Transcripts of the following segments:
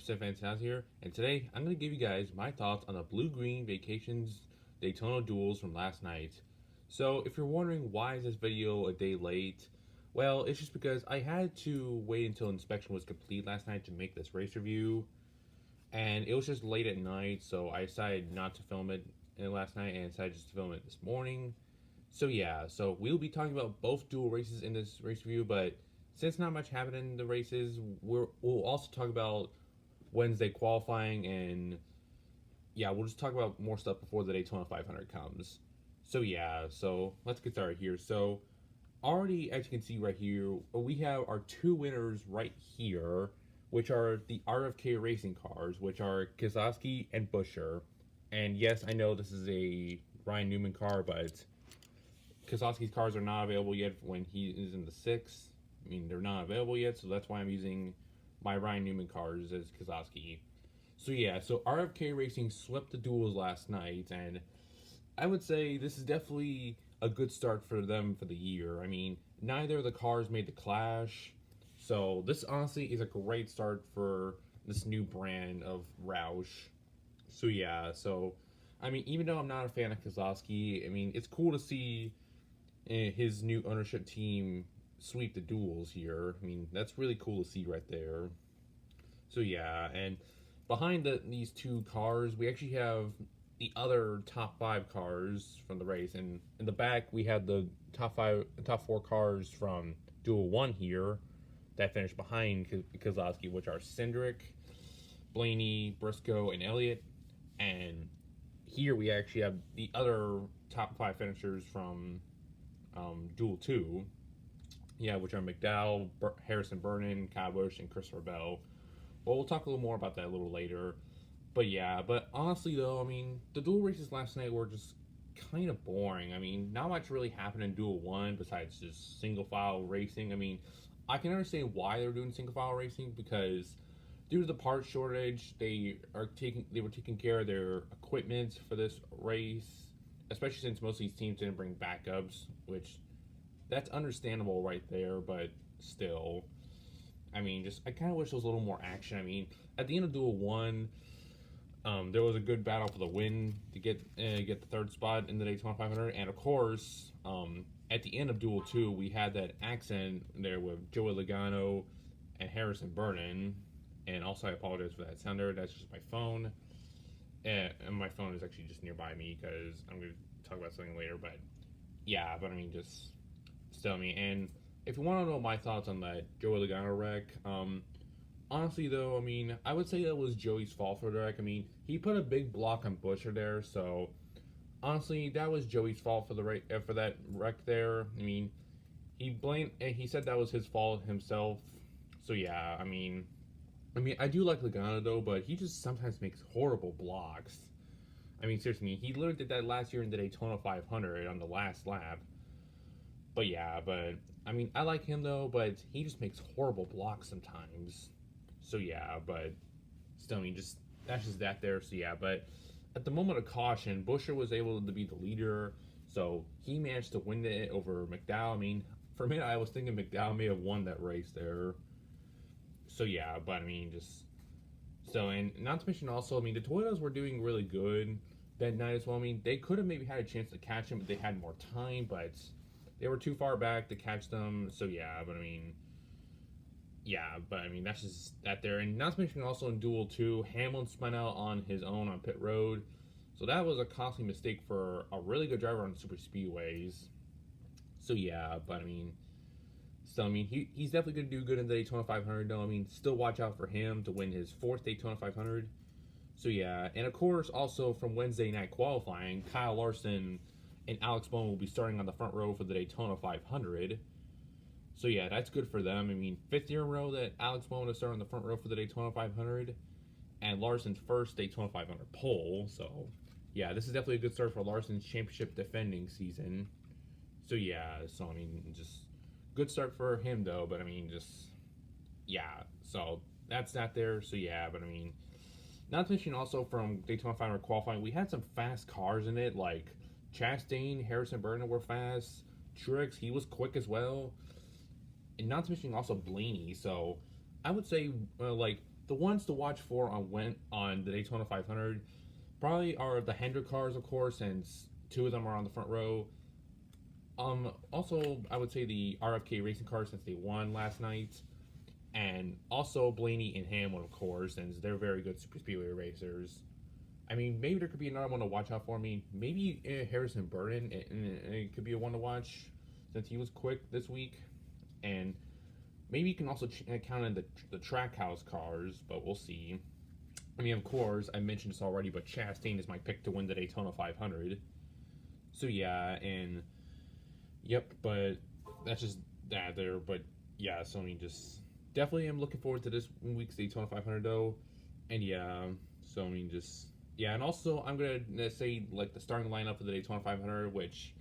100% Fantastic here, and today I'm going to give you guys my thoughts on the Blue-Green Vacations Daytona duels from last night. So, if you're wondering why is this video a day late, well, it's just because I had to wait until inspection was complete last night to make this race review, and it was just late at night, so I decided not to film it last night and decided just to film it this morning. So yeah, so we'll be talking about both dual races in this race review, but since not much happened in the races, we'll also talk about Wednesday qualifying, and yeah, we'll just talk about more stuff before the Daytona 500 comes. So yeah, so let's get started here. So already, as you can see right here, we have our two winners right here, which are the RFK racing cars, which are Keselowski and Buescher. And yes, I know this is a Ryan Newman car, but Keselowski's cars are not available yet when he is in the 6. I mean, they're not available yet, so that's why I'm using my Ryan Newman cars as Keselowski. So yeah, so RFK Racing swept the duels last night, and I would say this is definitely a good start for them for the year. I mean, neither of the cars made the Clash, so this honestly is a great start for this new brand of Roush. So yeah, so I mean, even though I'm not a fan of Keselowski, I mean, it's cool to see his new ownership team sweep the duels here. I mean, that's really cool to see right there. So yeah, and behind these two cars, we actually have the other top 5 cars from the race, and in the back we have the top 4 cars from Duel 1 here that finished behind Keselowski, which are Cindric, Blaney, Briscoe, and Elliott. And here we actually have the other top 5 finishers from Duel 2, yeah, which are McDowell, Harrison Burton, Kyle Busch, and Christopher Bell. Well, we'll talk a little more about that a little later. But yeah, but honestly though, I mean, the dual races last night were just kind of boring. I mean, not much really happened in Duel 1 besides just single file racing. I mean, I can understand why they're doing single file racing, because due to the parts shortage, they were taking care of their equipment for this race, especially since most of these teams didn't bring backups, which that's understandable right there, but still, I mean, just I kind of wish there was a little more action. I mean, at the end of Duel 1, there was a good battle for the win to get the 3rd spot in the Daytona 500, and of course, at the end of Duel 2, we had that accident there with Joey Logano and Harrison Burton, and also I apologize for that sounder. That's just my phone, and my phone is actually just nearby me because I'm going to talk about something later. But yeah, but I mean, just still me. And if you want to know my thoughts on that Joey Logano wreck, honestly though, I mean, I would say that was Joey's fault for the wreck. I mean, he put a big block on Buescher there, so honestly, that was Joey's fault for for that wreck there. I mean, he said that was his fault himself. So yeah, I mean, I do like Logano though, but he just sometimes makes horrible blocks. I mean, seriously, he literally did that last year in the Daytona 500 on the last lap. But yeah, but I mean, I like him though, but he just makes horrible blocks sometimes. So yeah, but still, I mean, that's just that there. So yeah, but at the moment of caution, Buescher was able to be the leader, so he managed to win it over McDowell. I mean, for a minute, I was thinking McDowell may have won that race there. So yeah, but I mean, just so, and not to mention also, I mean, the Toyotas were doing really good that night as well. I mean, they could have maybe had a chance to catch him if they had more time, but they were too far back to catch them. So yeah, but I mean, yeah, but I mean, that's just that there. And not to mention also in Duel 2, Hamlin spun out on his own on pit road. So that was a costly mistake for a really good driver on super speedways. So yeah, but I mean, still, I mean, he's definitely going to do good in the Daytona 500 though. I mean, still watch out for him to win his 4th Daytona 500. So yeah, and of course also from Wednesday night qualifying, Kyle Larson and Alex Bowman will be starting on the front row for the Daytona 500. So yeah, that's good for them. I mean, 5th year in a row that Alex Bowman is starting on the front row for the Daytona 500, and Larson's first Daytona 500 pole. So yeah, this is definitely a good start for Larson's championship defending season. So yeah, so I mean, just good start for him though. But I mean, just yeah. So that's not there. So yeah, but I mean, not to mention also from Daytona 500 qualifying, we had some fast cars in it, like Chastain, Harrison Burton were fast. Truex, he was quick as well. And not to mention also Blaney. So I would say, like, the ones to watch for on the Daytona 500 probably are the Hendrick cars, of course, since two of them are on the front row. Also, I would say the RFK racing cars since they won last night, and also Blaney and Hamlin, of course, since they're very good super speedway racers. I mean, maybe there could be another one to watch out for me. Maybe Harrison Burton, it could be a one to watch since he was quick this week, and maybe you can also count in the Trackhouse cars, but we'll see. I mean, of course, I mentioned this already, but Chastain is my pick to win the Daytona 500. So yeah, and yep, but that's just that there. But yeah, so I mean, just definitely am looking forward to this week's Daytona 500 though, and yeah, so I mean, just yeah, and also I'm gonna say like the starting lineup for the Daytona 500, which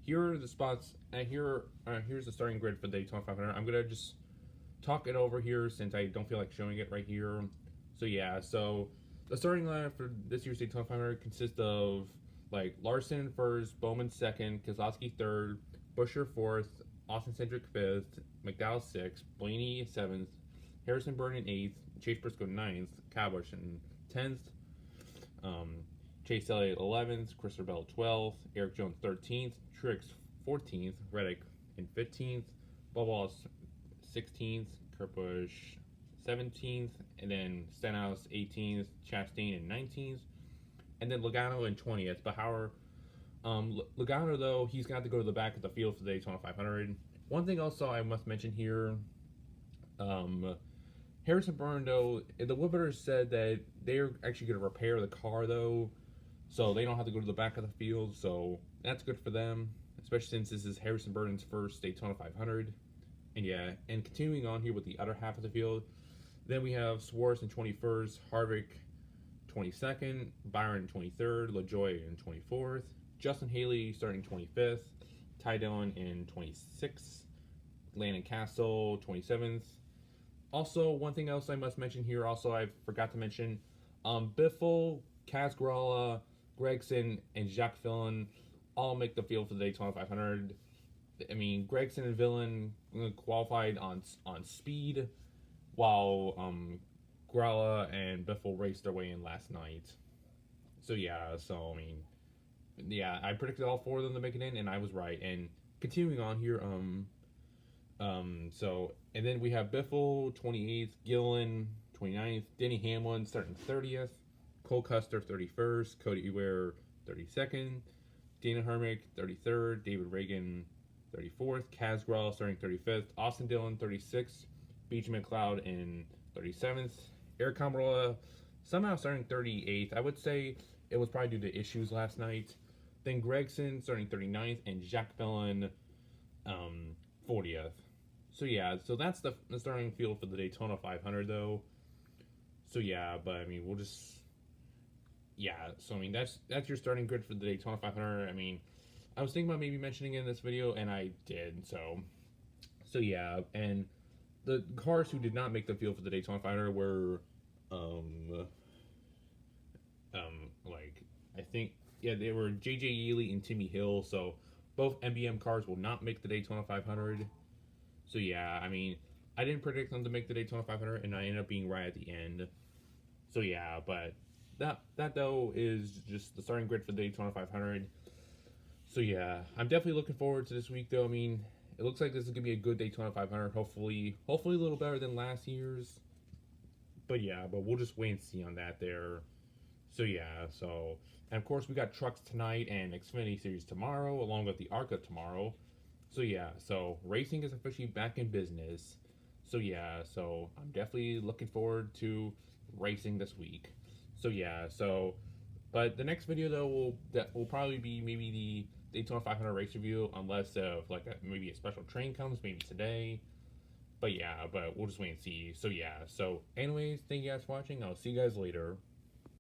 here are the spots, and here's the starting grid for the Daytona 500. I'm gonna just talk it over here since I don't feel like showing it right here. So yeah, so the starting lineup for this year's Daytona 500 consists of like Larson in first, Bowman second, Keselowski third, Buescher fourth, Austin Cindric fifth, McDowell sixth, Blaney seventh, Harrison Burton eighth, Chase Briscoe ninth, Kyle Busch in 10th, Chase Elliott 11th, Christopher Bell 12th, Eric Jones 13th, Truex 14th, Reddick in 15th, Bubba Wallace 16th, Kurt Busch 17th, and then Stenhouse 18th, Chastain in 19th, and then Logano in 20th. But however, Logano though, he's got to go to the back of the field for the Daytona 500. One thing also I must mention here, Harrison Burton though, the Woodbutters said that they're actually going to repair the car though, so they don't have to go to the back of the field. So that's good for them, especially since this is Harrison Burton's first Daytona 500. And yeah, and continuing on here with the other half of the field, then we have Swartz in 21st, Harvick 22nd, Byron 23rd, LaJoie in 24th, Justin Haley starting 25th, Ty Dillon in 26th, Landon Castle 27th. Also, one thing else I must mention here, also I forgot to mention, Biffle, Kaz Gralla, Gregson, and Jacques Villeneuve all make the field for the Daytona 500. I mean, Gregson and Villeneuve qualified on speed, while Gralla and Biffle raced their way in last night. So yeah, so I mean, yeah, I predicted all four of them to make it in, and I was right. And continuing on here, so and then we have Biffle 28th, Gillen 29th, Denny Hamlin starting 30th, Cole Custer 31st, Cody Ware 32nd, Dana Hermick 33rd, David Reagan 34th, Kaz Gralla starting 35th, Austin Dillon 36th, BJ McLeod in 37th, Eric Almirola somehow starting 38th. I would say it was probably due to issues last night. Then Gregson starting 39th, and Jacques Villeneuve 40th. So yeah, so that's the starting field for the Daytona 500 though. So yeah, but I mean we'll just so I mean that's your starting grid for the Daytona 500. I mean, I was thinking about maybe mentioning it in this video, and I did. So yeah, and the cars who did not make the field for the Daytona 500 were like I think they were JJ Yealy and Timmy Hill. So both MBM cars will not make the Daytona 500. So yeah, I mean, I didn't predict them to make the Daytona 500, and I ended up being right at the end. So yeah, but that though is just the starting grid for the Daytona 500. So yeah, I'm definitely looking forward to this week though. I mean, it looks like this is gonna be a good Daytona 500. Hopefully a little better than last year's. But yeah, but we'll just wait and see on that there. So yeah, so and of course we got trucks tonight and Xfinity Series tomorrow, along with the ARCA tomorrow. So yeah, so racing is officially back in business. So yeah, so I'm definitely looking forward to racing this week. So yeah, so but the next video though will probably be maybe the Daytona 500 race review, unless like maybe a special train comes maybe today. But yeah, but we'll just wait and see. So yeah, so anyways, thank you guys for watching. I'll see you guys later.